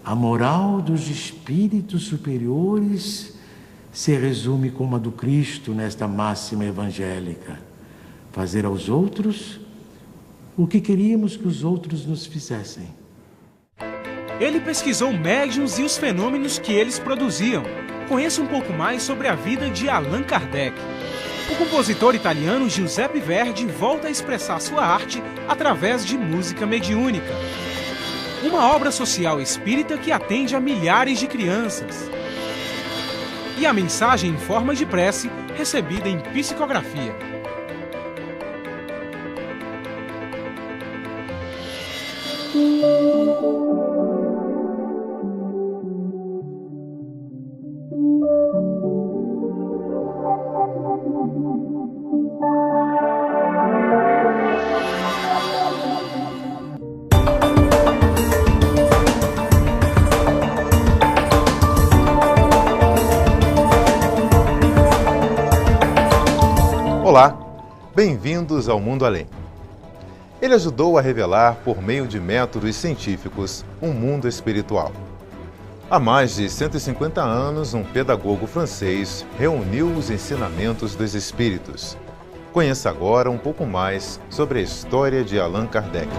A moral dos espíritos superiores se resume como a do Cristo nesta máxima evangélica: fazer aos outros o que queríamos que os outros nos fizessem. Ele pesquisou médiuns e os fenômenos que eles produziam. Conheça um pouco mais sobre a vida de Allan Kardec. O compositor italiano Giuseppe Verdi volta a expressar sua arte através de música mediúnica. Uma obra social espírita que atende a milhares de crianças. E a mensagem em forma de prece recebida em psicografia. Olá, bem-vindos ao Mundo Além. Ele ajudou a revelar, por meio de métodos científicos, um mundo espiritual. Há mais de 150 anos, um pedagogo francês reuniu os ensinamentos dos espíritos. Conheça agora um pouco mais sobre a história de Allan Kardec.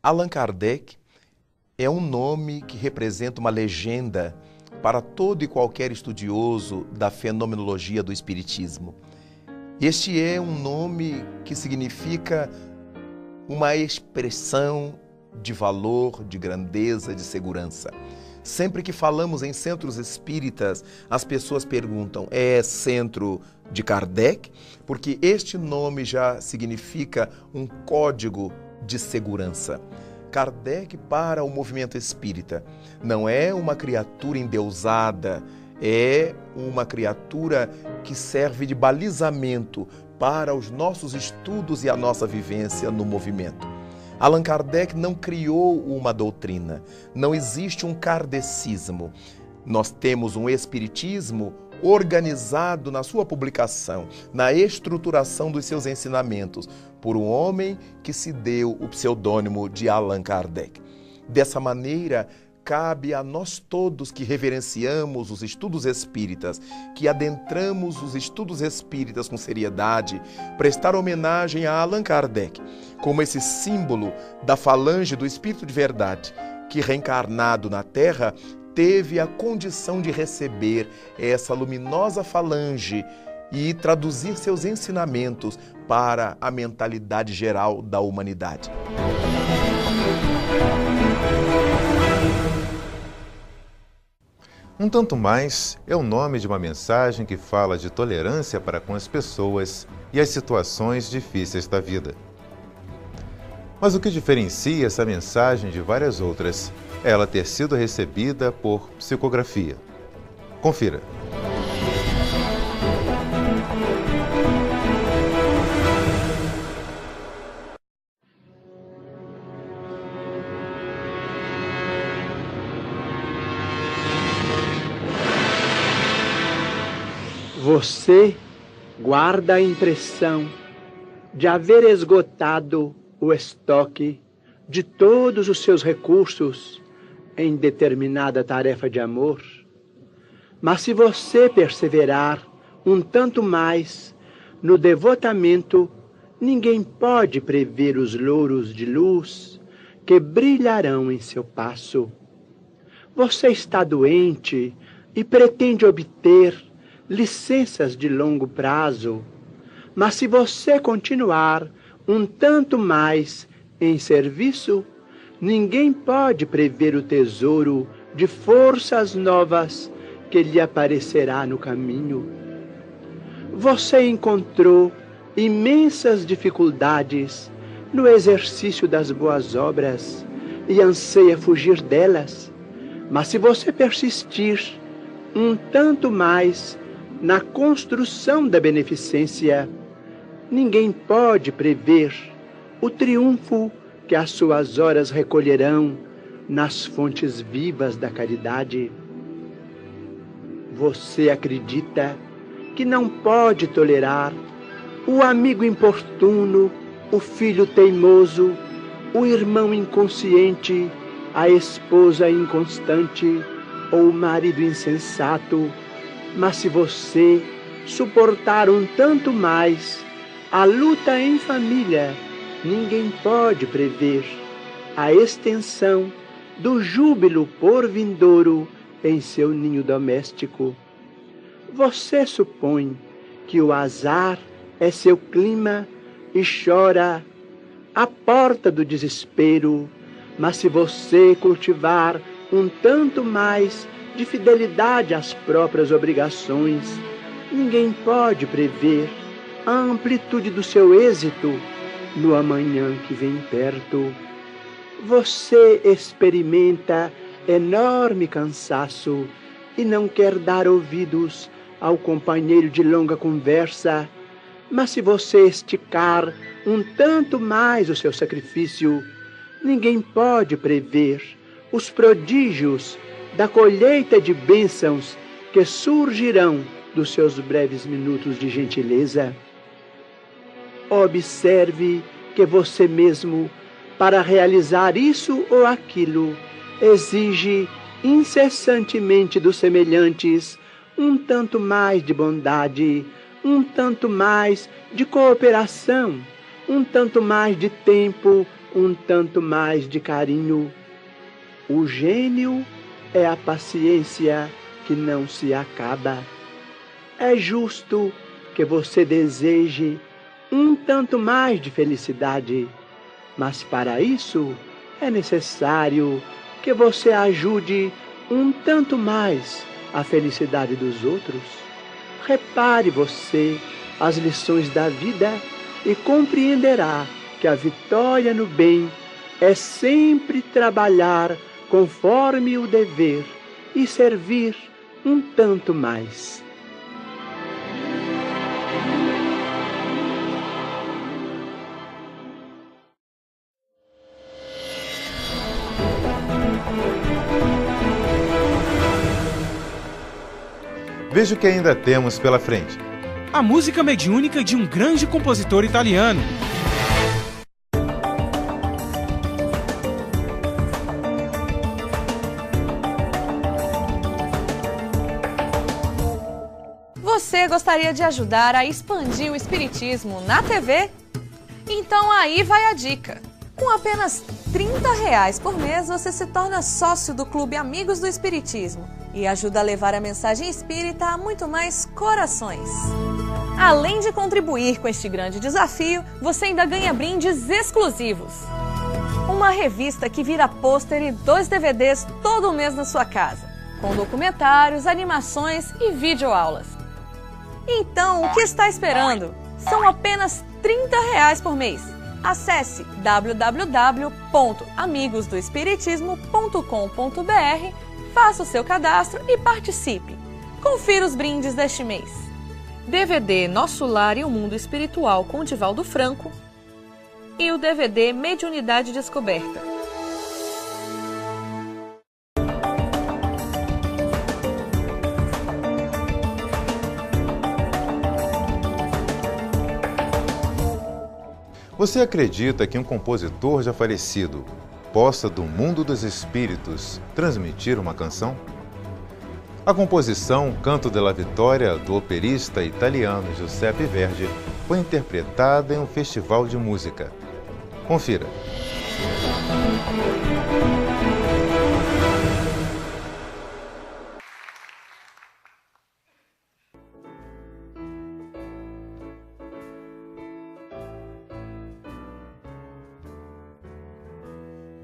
Allan Kardec é um nome que representa uma legenda para todo e qualquer estudioso da fenomenologia do Espiritismo. Este é um nome que significa uma expressão de valor, de grandeza, de segurança. Sempre que falamos em centros espíritas, as pessoas perguntam: é centro de Kardec? Porque este nome já significa um código de segurança. Kardec, para o movimento espírita, não é uma criatura endeusada, é uma criatura que serve de balizamento para os nossos estudos e a nossa vivência no movimento. Allan Kardec não criou uma doutrina, não existe um kardecismo. Nós temos um espiritismo organizado na sua publicação, na estruturação dos seus ensinamentos, por um homem que se deu o pseudônimo de Allan Kardec. Dessa maneira, cabe a nós todos que reverenciamos os estudos espíritas, que adentramos os estudos espíritas com seriedade, prestar homenagem a Allan Kardec, como esse símbolo da falange do Espírito de Verdade, que reencarnado na Terra, teve a condição de receber essa luminosa falange e traduzir seus ensinamentos para a mentalidade geral da humanidade. Um tanto mais é o nome de uma mensagem que fala de tolerância para com as pessoas e as situações difíceis da vida. Mas o que diferencia essa mensagem de várias outras é ela ter sido recebida por psicografia. Confira. Você guarda a impressão de haver esgotado o estoque de todos os seus recursos em determinada tarefa de amor. Mas se você perseverar um tanto mais no devotamento, ninguém pode prever os louros de luz que brilharão em seu passo. Você está doente e pretende obter licenças de longo prazo, mas se você continuar um tanto mais em serviço, ninguém pode prever o tesouro de forças novas que lhe aparecerá no caminho. Você encontrou imensas dificuldades no exercício das boas obras e anseia fugir delas, mas se você persistir um tanto mais na construção da beneficência, ninguém pode prever o triunfo que as suas horas recolherão nas fontes vivas da caridade. Você acredita que não pode tolerar o amigo importuno o filho teimoso, o irmão inconsciente, a esposa inconstante ou o marido insensato. Mas se você suportar um tanto mais a luta em família, ninguém pode prever a extensão do júbilo por vindouro em seu ninho doméstico. Você supõe que o azar é seu clima e chora à porta do desespero, mas se você cultivar um tanto mais de fidelidade às próprias obrigações, ninguém pode prever a amplitude do seu êxito no amanhã que vem perto. Você experimenta enorme cansaço e não quer dar ouvidos ao companheiro de longa conversa, mas se você esticar um tanto mais o seu sacrifício, ninguém pode prever os prodígios da colheita de bênçãos que surgirão dos seus breves minutos de gentileza. Observe que você mesmo, para realizar isso ou aquilo, exige incessantemente dos semelhantes um tanto mais de bondade, um tanto mais de cooperação, um tanto mais de tempo, um tanto mais de carinho. O gênio é a paciência que não se acaba. É justo que você deseje um tanto mais de felicidade, mas para isso é necessário que você ajude um tanto mais a felicidade dos outros. Repare você as lições da vida e compreenderá que a vitória no bem é sempre trabalhar conforme o dever e servir um tanto mais. Veja o que ainda temos pela frente. A música mediúnica de um grande compositor italiano. Você gostaria de ajudar a expandir o espiritismo na TV? Então aí vai a dica. Com apenas R$30 por mês, você se torna sócio do Clube Amigos do Espiritismo e ajuda a levar a mensagem espírita a muito mais corações. Além de contribuir com este grande desafio, você ainda ganha brindes exclusivos. Uma revista que vira pôster e 2 DVDs todo mês na sua casa, com documentários, animações e videoaulas. Então, o que está esperando? São apenas R$30 por mês. Acesse www.amigosdoespiritismo.com.br, faça o seu cadastro e participe. Confira os brindes deste mês. DVD Nosso Lar e o Mundo Espiritual com Divaldo Franco e o DVD Mediunidade Descoberta. Você acredita que um compositor já falecido possa, do mundo dos espíritos, transmitir uma canção? A composição Canto della Vittoria, do operista italiano Giuseppe Verdi, foi interpretada em um festival de música. Confira.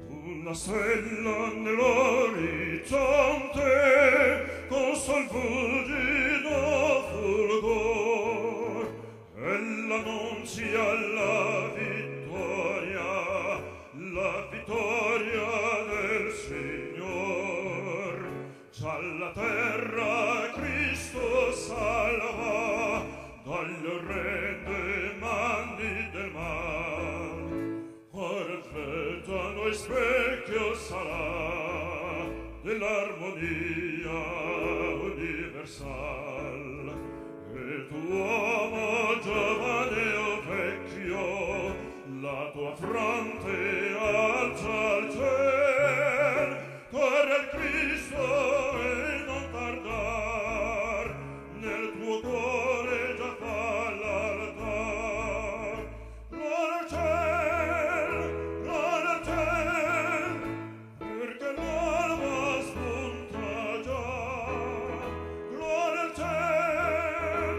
Una stella nell'orizzonte con sol fulgido fulgor, ella annunzia la vittoria del Signor. Già la terra Cristo salva dalle orrende mani del mal. Perfetta noi specchio sarà dell'armonia universal. E tu, uomo giovane o vecchio, tua fronte alza al ciel, corre al Cristo e non tardar, nel tuo cuore già fa l'altar. Gloria al ciel, perché l'alba spunta già. Gloria al ciel,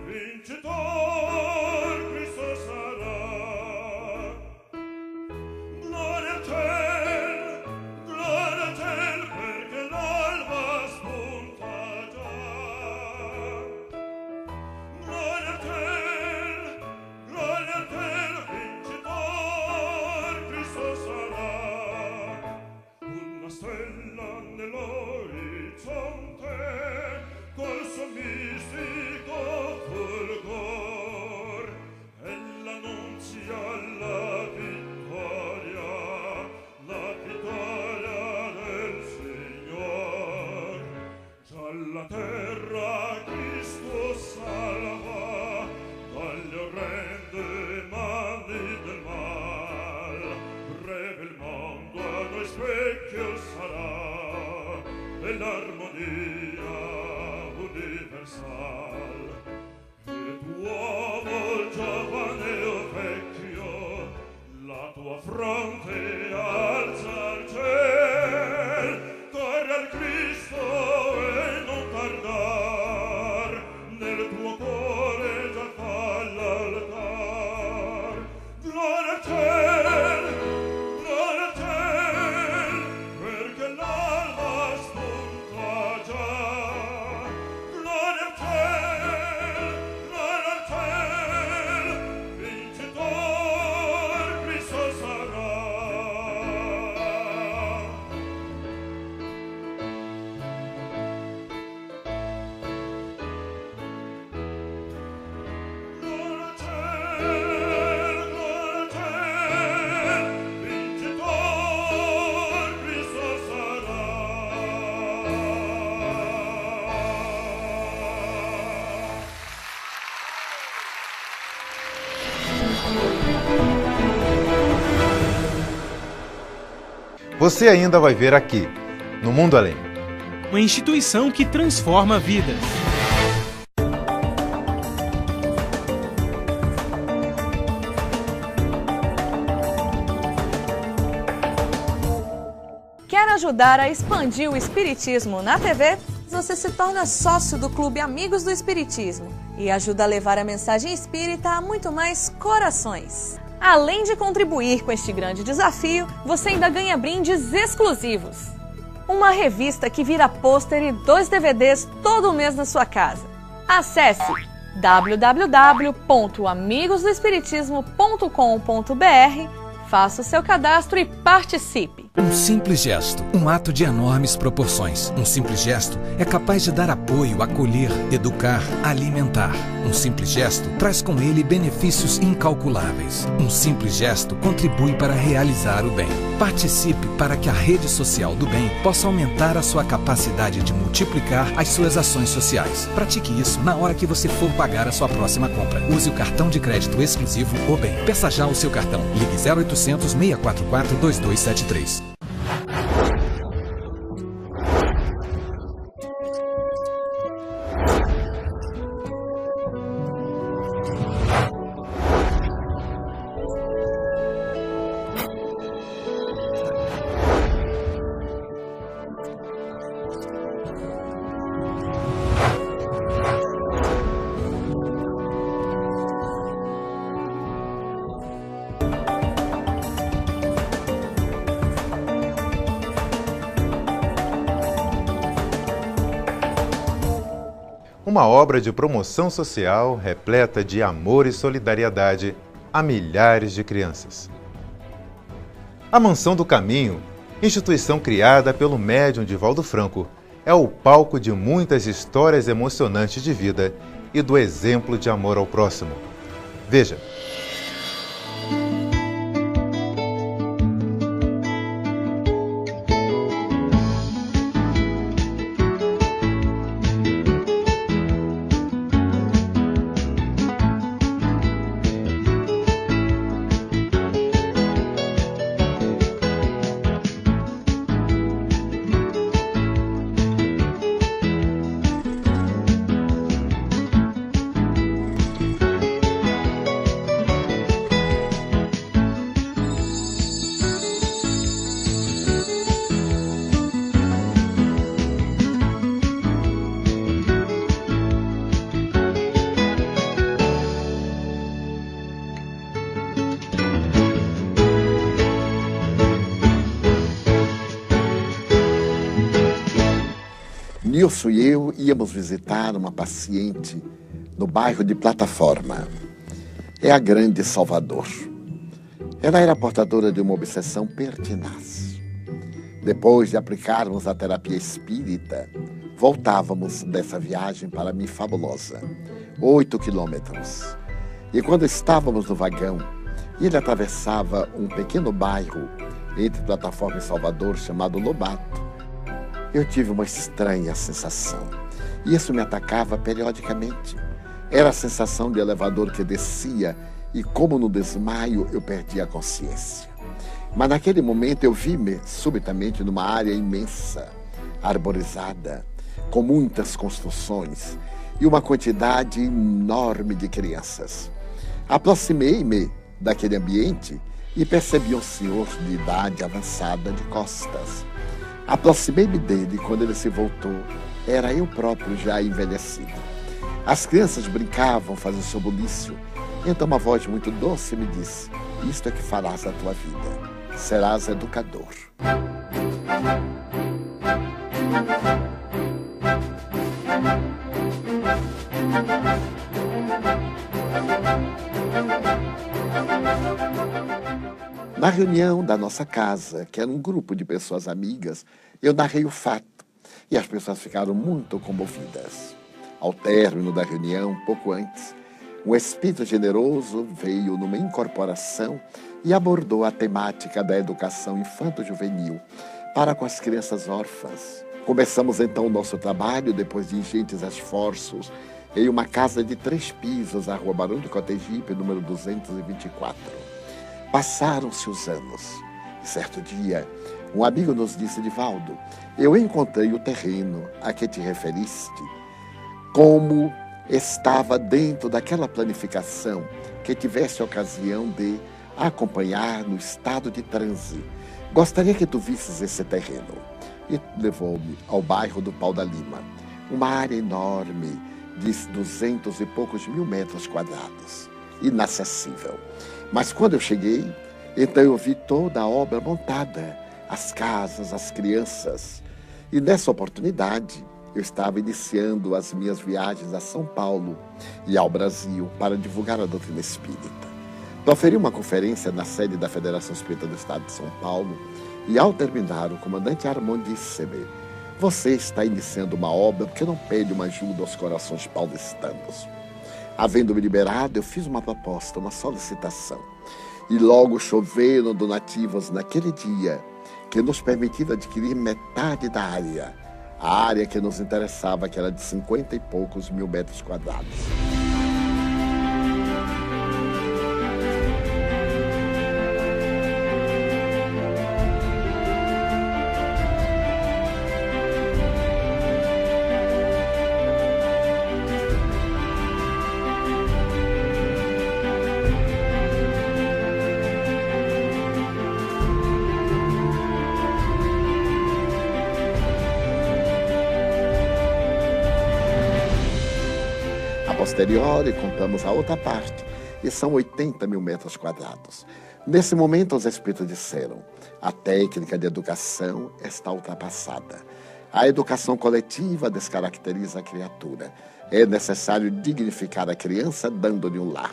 vincitor Cristo sarà. Gloria al ciel, perché l'alba spunta già. Gloria al ciel, vincitor Cristo sarà. Una stella nell'orizzonte col suo mistico fulgor, ella annunzia la vittoria del Signor. Già la terra Cristo salva dalle orrende mani del mal. Breve il mondo a noi specchio sarà dell'armonia universal. E tu uomo giovane o vecchio, la tua fronte alza al ciel, corre al Cristo e non tardar, nel tuo cuore già fa l'altar. Gloria al ciel, perché l'alba spunta già. Gloria al ciel, vincitor Cristo sarà. Gloria al ciel, vincitor Cristo sarà. Você ainda vai ver aqui, no Mundo Além. Uma instituição que transforma vidas. Quer ajudar a expandir o Espiritismo na TV? Você se torna sócio do Clube Amigos do Espiritismo e ajuda a levar a mensagem espírita a muito mais corações. Além de contribuir com este grande desafio, você ainda ganha brindes exclusivos. Uma revista que vira pôster e 2 DVDs todo mês na sua casa. Acesse www.amigosdoespiritismo.com.br, faça o seu cadastro e participe. Um simples gesto, um ato de enormes proporções. Um simples gesto é capaz de dar apoio, acolher, educar, alimentar. Um simples gesto traz com ele benefícios incalculáveis. Um simples gesto contribui para realizar o bem. Participe para que a rede social do bem possa aumentar a sua capacidade de multiplicar as suas ações sociais. Pratique isso na hora que você for pagar a sua próxima compra. Use o cartão de crédito exclusivo O Bem. Peça já o seu cartão. Ligue 0800 644 2273. Uma obra de promoção social repleta de amor e solidariedade a milhares de crianças. A Mansão do Caminho, instituição criada pelo médium Divaldo Franco, é o palco de muitas histórias emocionantes de vida e do exemplo de amor ao próximo. Veja. Nilson e eu íamos visitar uma paciente no bairro de Plataforma. É a Grande Salvador. Ela era portadora de uma obsessão pertinaz. Depois de aplicarmos a terapia espírita, voltávamos dessa viagem para Mi Fabulosa, 8 quilômetros. E quando estávamos no vagão, ele atravessava um pequeno bairro entre Plataforma e Salvador chamado Lobato. Eu tive uma estranha sensação. E isso me atacava periodicamente. Era a sensação de elevador que descia e, como no desmaio, eu perdia a consciência. Mas naquele momento eu vi-me subitamente numa área imensa, arborizada, com muitas construções e uma quantidade enorme de crianças. Aproximei-me daquele ambiente e percebi um senhor de idade avançada de costas. Aproximei-me dele e quando ele se voltou, era eu próprio já envelhecido. As crianças brincavam, faziam seu bulício. Então uma voz muito doce me disse: isto é que farás da tua vida. Serás educador. Na reunião da nossa casa, que era um grupo de pessoas amigas, eu narrei o fato e as pessoas ficaram muito comovidas. Ao término da reunião, pouco antes, um espírito generoso veio numa incorporação e abordou a temática da educação infanto-juvenil para com as crianças órfãs. Começamos então o nosso trabalho, depois de ingentes esforços, em uma casa de 3 pisos, na rua Barão de Cotegipe, número 224. Passaram-se os anos. E certo dia, um amigo nos disse: Divaldo, eu encontrei o terreno a que te referiste, como estava dentro daquela planificação que tivesse a ocasião de acompanhar no estado de transe. Gostaria que tu visses esse terreno. E levou-me ao bairro do Pau da Lima, uma área enorme de 200 e poucos mil metros quadrados, inacessível. Mas quando eu cheguei, então eu vi toda a obra montada, as casas, as crianças. E nessa oportunidade, eu estava iniciando as minhas viagens a São Paulo e ao Brasil para divulgar a doutrina espírita. Proferi uma conferência na sede da Federação Espírita do Estado de São Paulo e, ao terminar, o comandante Armand disse-me: você está iniciando uma obra porque não pede uma ajuda aos corações paulistanos. Havendo-me liberado, eu fiz uma proposta, uma solicitação. E logo choveram donativos naquele dia que nos permitiram adquirir metade da área. A área que nos interessava, que era de 50 e poucos mil metros quadrados. Posteriori, compramos a outra parte, e são 80 mil metros quadrados. Nesse momento, os espíritos disseram: a técnica de educação está ultrapassada. A educação coletiva descaracteriza a criatura. É necessário dignificar a criança dando-lhe um lar.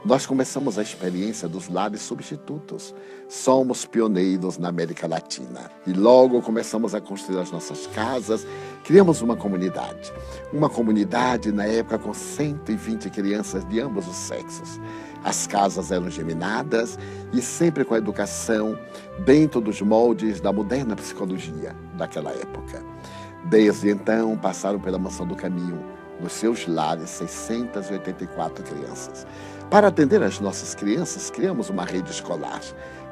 Nós começamos a experiência dos lares substitutos. Somos pioneiros na América Latina. E logo começamos a construir as nossas casas, criamos uma comunidade. Uma comunidade, na época, com 120 crianças de ambos os sexos. As casas eram geminadas e sempre com a educação dentro dos moldes da moderna psicologia daquela época. Desde então, passaram pela Mansão do Caminho, nos seus lares, 684 crianças. Para atender as nossas crianças, criamos uma rede escolar,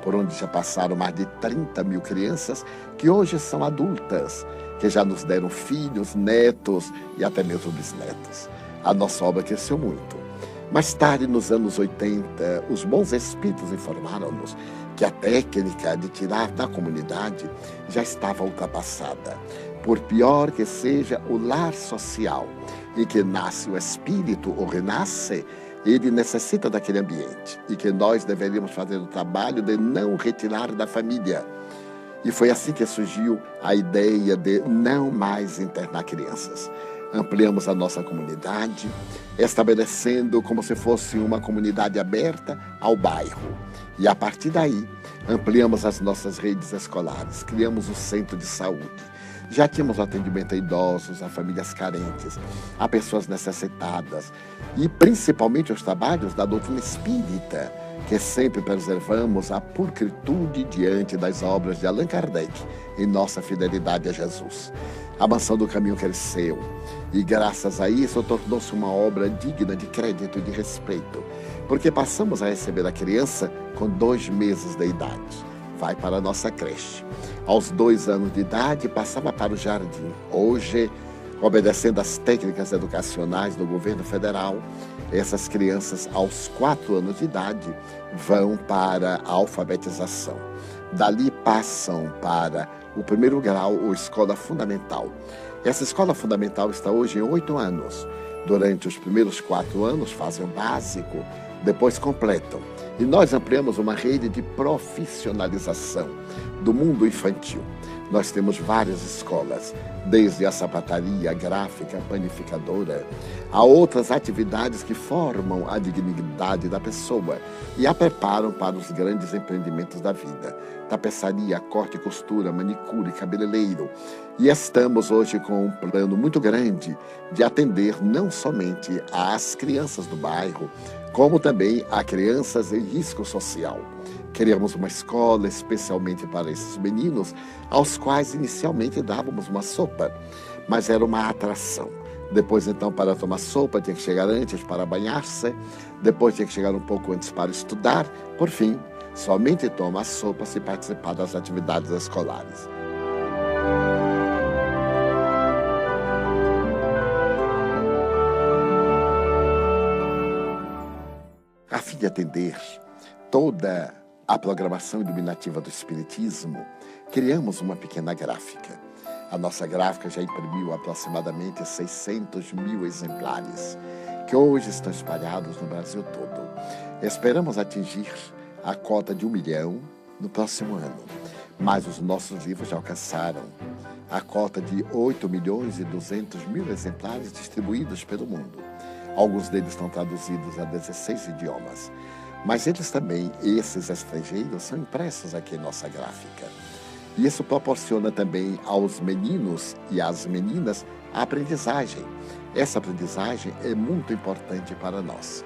por onde já passaram mais de 30 mil crianças que hoje são adultas, que já nos deram filhos, netos e até mesmo bisnetos. A nossa obra cresceu muito. Mais tarde, nos anos 80, os bons espíritos informaram-nos que a técnica de tirar da comunidade já estava ultrapassada. Por pior que seja o lar social em que nasce o espírito ou renasce, ele necessita daquele ambiente e que nós deveríamos fazer o trabalho de não retirar da família. E foi assim que surgiu a ideia de não mais internar crianças. Ampliamos a nossa comunidade, estabelecendo como se fosse uma comunidade aberta ao bairro. E a partir daí, ampliamos as nossas redes escolares, criamos o centro de saúde. Já tínhamos atendimento a idosos, a famílias carentes, a pessoas necessitadas e principalmente os trabalhos da doutrina espírita, que sempre preservamos a pulcritude diante das obras de Allan Kardec em nossa fidelidade a Jesus. A Mansão do Caminho cresceu e graças a isso tornou-se uma obra digna de crédito e de respeito, porque passamos a receber a criança com 2 meses de idade. Vai para a nossa creche. Aos 2 anos de idade, passava para o jardim. Hoje, obedecendo às técnicas educacionais do governo federal, essas crianças, aos 4 anos de idade, vão para a alfabetização. Dali passam para o 1º grau, ou escola fundamental. Essa escola fundamental está hoje em 8 anos. Durante os primeiros 4 anos fazem o básico, depois completam. E nós ampliamos uma rede de profissionalização do mundo infantil. Nós temos várias escolas, desde a sapataria, a gráfica, a panificadora, a outras atividades que formam a dignidade da pessoa e a preparam para os grandes empreendimentos da vida. Tapeçaria, corte e costura, manicure, cabeleireiro. E estamos hoje com um plano muito grande de atender não somente às crianças do bairro, como também a crianças em risco social. Criamos uma escola especialmente para esses meninos, aos quais inicialmente dávamos uma sopa, mas era uma atração. Depois, então, para tomar sopa, tinha que chegar antes para banhar-se, depois tinha que chegar um pouco antes para estudar, por fim, somente toma a sopa se participar das atividades escolares. A fim de atender toda a programação iluminativa do Espiritismo, criamos uma pequena gráfica. A nossa gráfica já imprimiu aproximadamente 600 mil exemplares, que hoje estão espalhados no Brasil todo. Esperamos atingir a cota de 1 milhão no próximo ano, mas os nossos livros já alcançaram a cota de 8.200.000 exemplares distribuídos pelo mundo. Alguns deles estão traduzidos a 16 idiomas. Mas eles também, esses estrangeiros, são impressos aqui em nossa gráfica. E isso proporciona também aos meninos e às meninas a aprendizagem. Essa aprendizagem é muito importante para nós.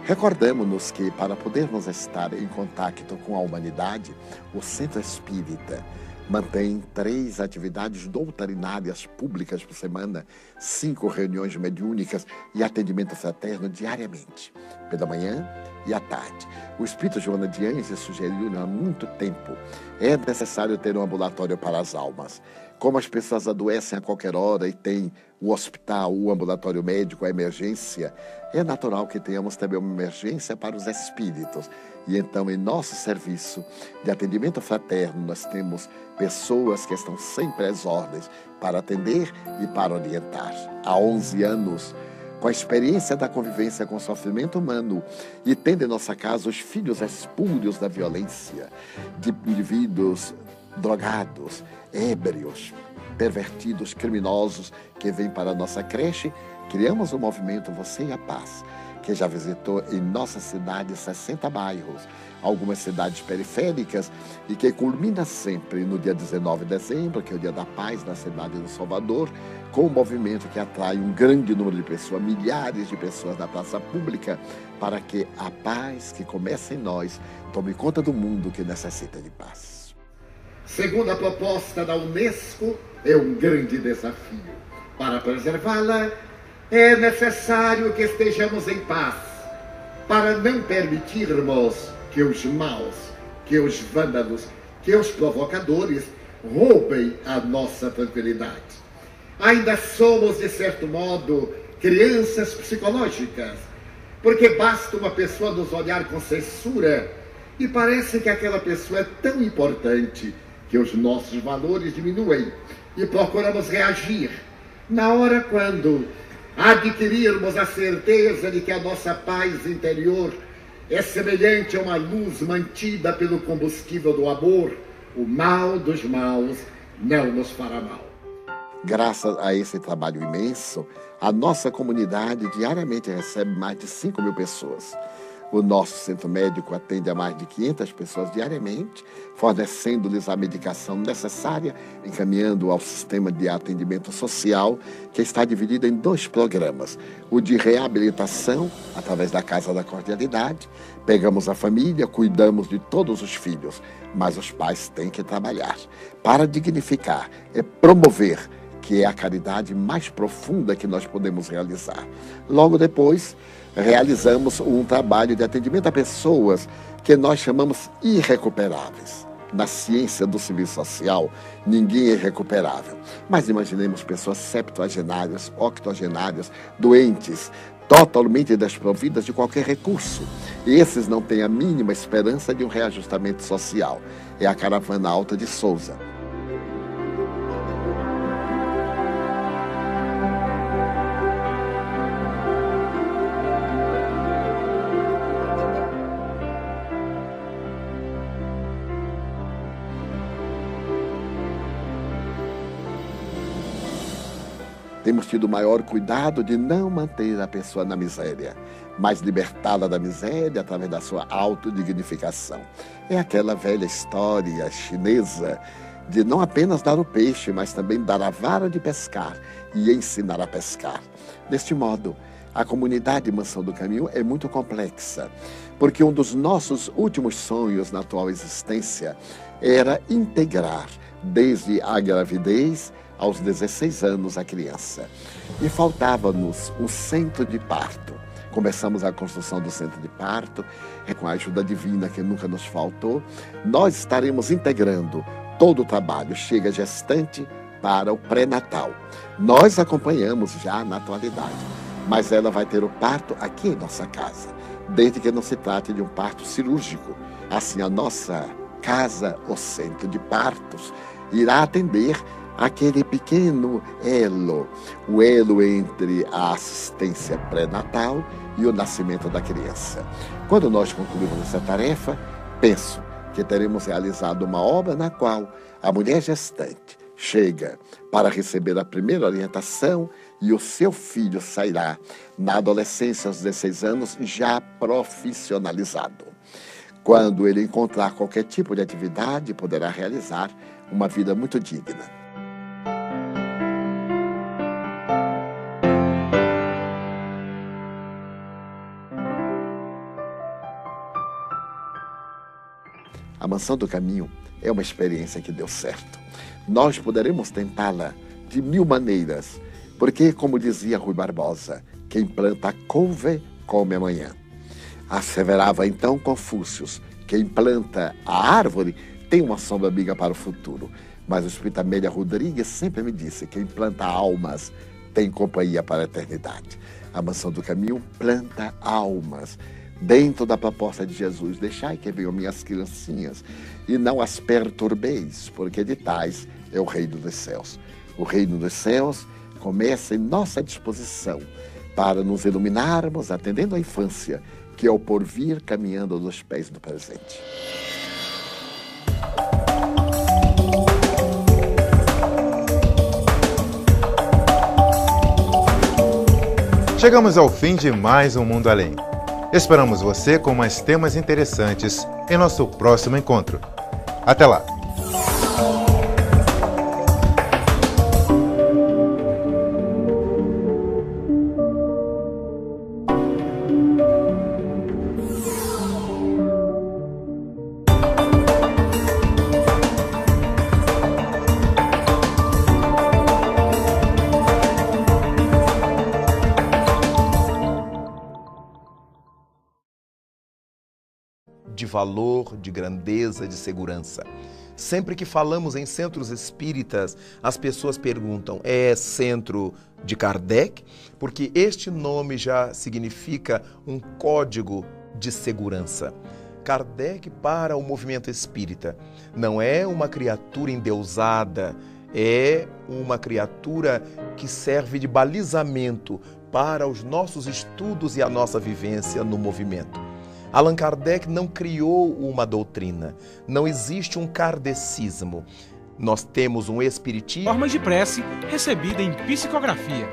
Recordamos-nos que, para podermos estar em contato com a humanidade, o Centro Espírita mantém 3 atividades doutrinárias públicas por semana, 5 reuniões mediúnicas e atendimento fraterno diariamente, pela manhã e à tarde. O Espírito Joana de Ângeles sugeriu há muito tempo: é necessário ter um ambulatório para as almas. Como as pessoas adoecem a qualquer hora e tem o hospital, o ambulatório médico, a emergência, é natural que tenhamos também uma emergência para os espíritos. E então, em nosso serviço de atendimento fraterno, nós temos pessoas que estão sempre às ordens para atender e para orientar. Há 11 anos, com a experiência da convivência com o sofrimento humano e tendo em nossa casa os filhos espúrios da violência, de indivíduos drogados, ébrios, pervertidos, criminosos que vêm para a nossa creche, criamos o movimento Você e a Paz, que já visitou em nossa cidade 60 bairros, algumas cidades periféricas, e que culmina sempre no dia 19 de dezembro, que é o Dia da Paz na cidade do Salvador, com um movimento que atrai um grande número de pessoas, milhares de pessoas na praça pública, para que a paz que começa em nós tome conta do mundo que necessita de paz. Segundo a proposta da Unesco, é um grande desafio. Para preservá-la, é necessário que estejamos em paz, para não permitirmos que os maus, que os vândalos, que os provocadores roubem a nossa tranquilidade. Ainda somos, de certo modo, crianças psicológicas, porque basta uma pessoa nos olhar com censura e parece que aquela pessoa é tão importante que os nossos valores diminuem e procuramos reagir na hora quando adquirirmos a certeza de que a nossa paz interior é semelhante a uma luz mantida pelo combustível do amor, o mal dos maus não nos fará mal. Graças a esse trabalho imenso, a nossa comunidade diariamente recebe mais de 5.000 pessoas. O nosso centro médico atende a mais de 500 pessoas diariamente, fornecendo-lhes a medicação necessária, encaminhando ao sistema de atendimento social, que está dividido em 2 programas. O de reabilitação, através da Casa da Cordialidade. Pegamos a família, cuidamos de todos os filhos, mas os pais têm que trabalhar. Para dignificar, promover, que é a caridade mais profunda que nós podemos realizar. Logo depois, realizamos um trabalho de atendimento a pessoas que nós chamamos irrecuperáveis. Na ciência do serviço social, ninguém é irrecuperável. Mas imaginemos pessoas septuagenárias, octogenárias, doentes, totalmente desprovidas de qualquer recurso. Esses não têm a mínima esperança de um reajustamento social. É a Caravana Alta de Souza. Temos tido o maior cuidado de não manter a pessoa na miséria, mas libertá-la da miséria através da sua autodignificação. É aquela velha história chinesa de não apenas dar o peixe, mas também dar a vara de pescar e ensinar a pescar. Deste modo, a comunidade Mansão do Caminho é muito complexa, porque um dos nossos últimos sonhos na atual existência era integrar, desde a gravidez aos 16 anos, a criança. E faltava-nos um centro de parto. Começamos a construção do centro de parto, com a ajuda divina que nunca nos faltou. Nós estaremos integrando todo o trabalho, chega gestante para o pré-natal. Nós acompanhamos já na atualidade, mas ela vai ter o parto aqui em nossa casa, desde que não se trate de um parto cirúrgico. Assim, a nossa casa, o centro de partos, irá atender aquele pequeno elo, o elo entre a assistência pré-natal e o nascimento da criança. Quando nós concluirmos essa tarefa, penso que teremos realizado uma obra na qual a mulher gestante chega para receber a primeira orientação e o seu filho sairá na adolescência, aos 16 anos, já profissionalizado. Quando ele encontrar qualquer tipo de atividade, poderá realizar uma vida muito digna. A Mansão do Caminho é uma experiência que deu certo. Nós poderemos tentá-la de 1000 maneiras, porque, como dizia Rui Barbosa, quem planta a couve, come amanhã. Asseverava então Confúcio, quem planta a árvore tem uma sombra amiga para o futuro. Mas o espírito Amélia Rodrigues sempre me disse, quem planta almas tem companhia para a eternidade. A Mansão do Caminho planta almas. Dentro da proposta de Jesus, deixai que venham minhas criancinhas e não as perturbeis, porque de tais é o reino dos céus. O reino dos céus começa em nossa disposição para nos iluminarmos, atendendo à infância, que é o porvir caminhando nos pés do presente. Chegamos ao fim de mais um Mundo Além. Esperamos você com mais temas interessantes em nosso próximo encontro. Até lá! De valor, de grandeza, de segurança. Sempre que falamos em centros espíritas, as pessoas perguntam, é centro de Kardec? Porque este nome já significa um código de segurança. Kardec, para o movimento espírita, não é uma criatura endeusada, é uma criatura que serve de balizamento para os nossos estudos e a nossa vivência no movimento. Allan Kardec não criou uma doutrina, não existe um kardecismo. Nós temos um espiritismo... Forma de prece recebida em psicografia.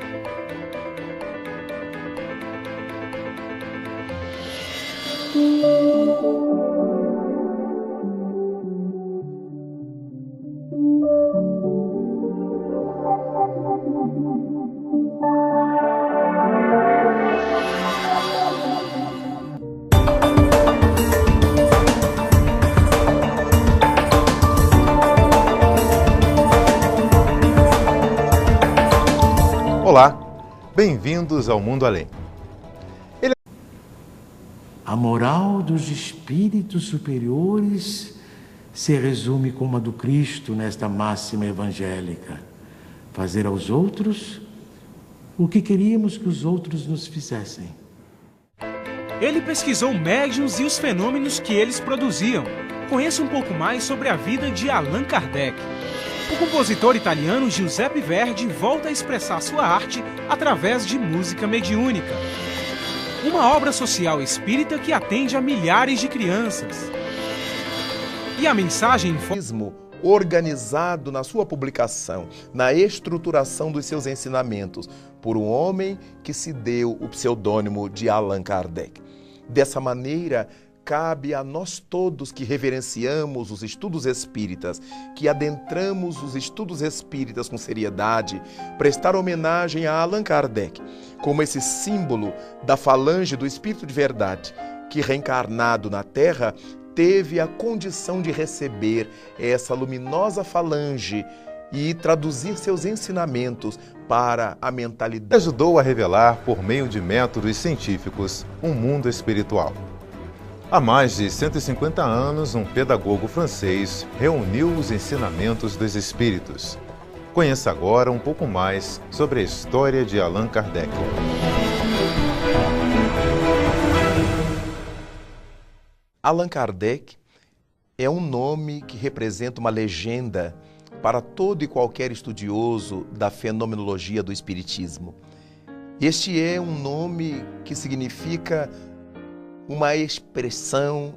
Olá, bem-vindos ao Mundo Além. A moral dos espíritos superiores se resume como a do Cristo nesta máxima evangélica: fazer aos outros o que queríamos que os outros nos fizessem. Ele pesquisou médiuns e os fenômenos que eles produziam. Conheça um pouco mais sobre a vida de Allan Kardec. O compositor italiano Giuseppe Verdi volta a expressar sua arte através de música mediúnica. Uma obra social espírita que atende a milhares de crianças. E a mensagem organizado na sua publicação, na estruturação dos seus ensinamentos, por um homem que se deu o pseudônimo de Allan Kardec. Dessa maneira, cabe a nós todos que reverenciamos os estudos espíritas, que adentramos os estudos espíritas com seriedade, prestar homenagem a Allan Kardec, como esse símbolo da falange do Espírito de Verdade, que reencarnado na Terra, teve a condição de receber essa luminosa falange e traduzir seus ensinamentos para a mentalidade. Ajudou a revelar, por meio de métodos científicos, um mundo espiritual. Há mais de 150 anos, um pedagogo francês reuniu os ensinamentos dos espíritos. Conheça agora um pouco mais sobre a história de Allan Kardec. Allan Kardec é um nome que representa uma legenda para todo e qualquer estudioso da fenomenologia do espiritismo. Este é um nome que significa uma expressão